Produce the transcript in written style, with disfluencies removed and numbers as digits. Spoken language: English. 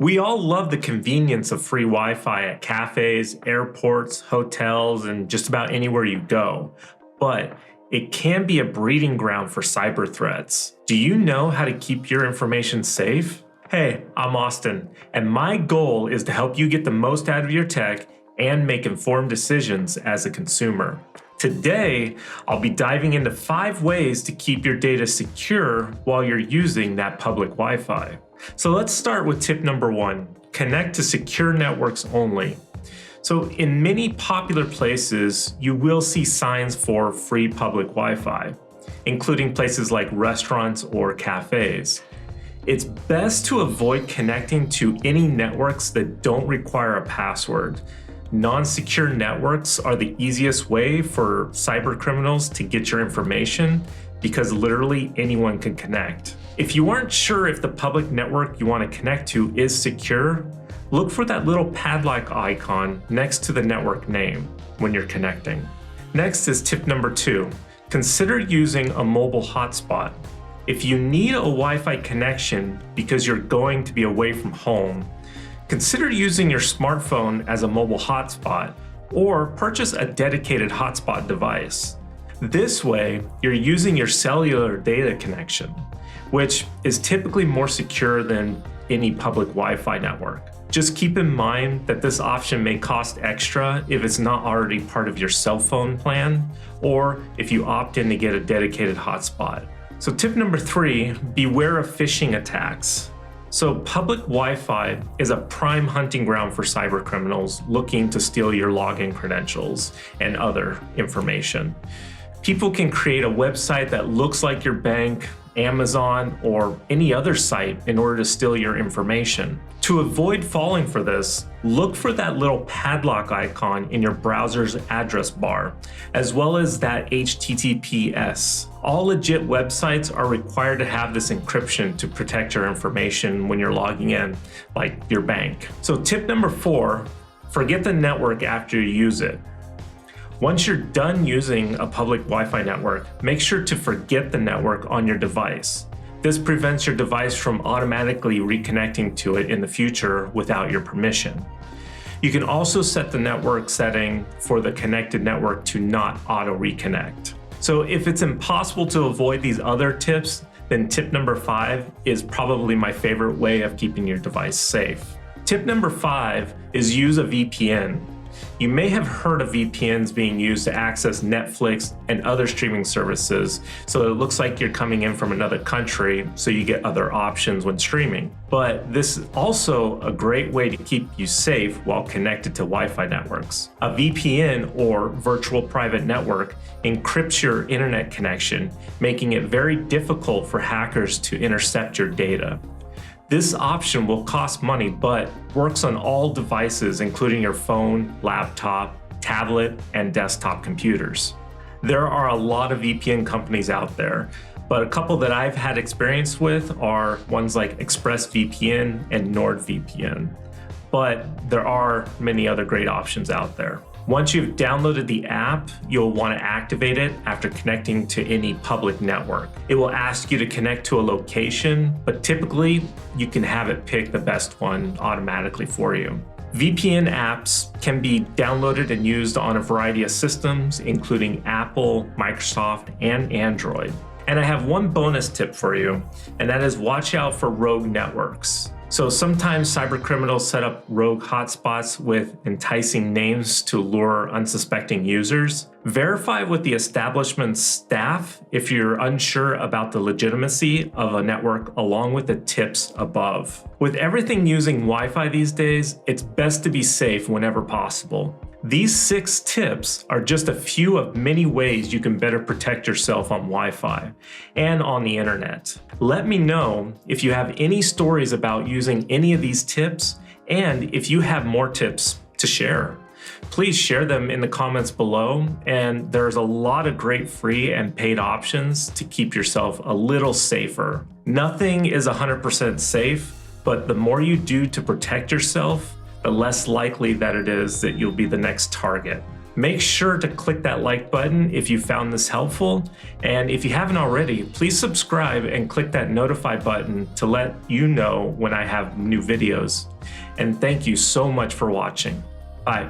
We all love the convenience of free Wi-Fi at cafes, airports, hotels, and just about anywhere you go. But it can be a breeding ground for cyber threats. Do you know how to keep your information safe? Hey, I'm Austin, and my goal is to help you get the most out of your tech and make informed decisions as a consumer. Today, I'll be diving into 5 ways to keep your data secure while you're using that public Wi-Fi. So let's start with tip number 1, connect to secure networks only. So in many popular places, you will see signs for free public Wi-Fi, including places like restaurants or cafes. It's best to avoid connecting to any networks that don't require a password. Non-secure networks are the easiest way for cyber criminals to get your information because literally anyone can connect. If you aren't sure if the public network you want to connect to is secure, look for that little padlock icon next to the network name when you're connecting. Next is tip number 2, consider using a mobile hotspot. If you need a Wi-Fi connection because you're going to be away from home, consider using your smartphone as a mobile hotspot or purchase a dedicated hotspot device. This way, you're using your cellular data connection, which is typically more secure than any public Wi-Fi network. Just keep in mind that this option may cost extra if it's not already part of your cell phone plan or if you opt in to get a dedicated hotspot. So tip number 3, beware of phishing attacks. So public Wi-Fi is a prime hunting ground for cyber criminals looking to steal your login credentials and other information. People can create a website that looks like your bank, Amazon, or any other site in order to steal your information. To avoid falling for this, look for that little padlock icon in your browser's address bar, as well as that HTTPS. All legit websites are required to have this encryption to protect your information when you're logging in, like your bank. So tip number 4, forget the network after you use it. Once you're done using a public Wi-Fi network, make sure to forget the network on your device. This prevents your device from automatically reconnecting to it in the future without your permission. You can also set the network setting for the connected network to not auto-reconnect. So if it's impossible to avoid these other tips, then tip number 5 is probably my favorite way of keeping your device safe. Tip number 5 is use a VPN. You may have heard of VPNs being used to access Netflix and other streaming services, so it looks like you're coming in from another country, so you get other options when streaming. But this is also a great way to keep you safe while connected to Wi-Fi networks. A VPN, or virtual private network, encrypts your internet connection, making it very difficult for hackers to intercept your data. This option will cost money, but works on all devices, including your phone, laptop, tablet, and desktop computers. There are a lot of VPN companies out there, but a couple that I've had experience with are ones like ExpressVPN and NordVPN. But there are many other great options out there. Once you've downloaded the app, you'll want to activate it after connecting to any public network. It will ask you to connect to a location, but typically you can have it pick the best one automatically for you. VPN apps can be downloaded and used on a variety of systems, including Apple, Microsoft, and Android. And I have one bonus tip for you, and that is watch out for rogue networks. So sometimes cyber criminals set up rogue hotspots with enticing names to lure unsuspecting users. Verify with the establishment's staff if you're unsure about the legitimacy of a network, along with the tips above. With everything using Wi-Fi these days, it's best to be safe whenever possible. These 6 tips are just a few of many ways you can better protect yourself on Wi-Fi and on the internet. Let me know if you have any stories about using any of these tips and if you have more tips to share. Please share them in the comments below, and there's a lot of great free and paid options to keep yourself a little safer. Nothing is 100% safe, but the more you do to protect yourself, the less likely that it is that you'll be the next target. Make sure to click that like button if you found this helpful. And if you haven't already, please subscribe and click that notify button to let you know when I have new videos. And thank you so much for watching. Bye.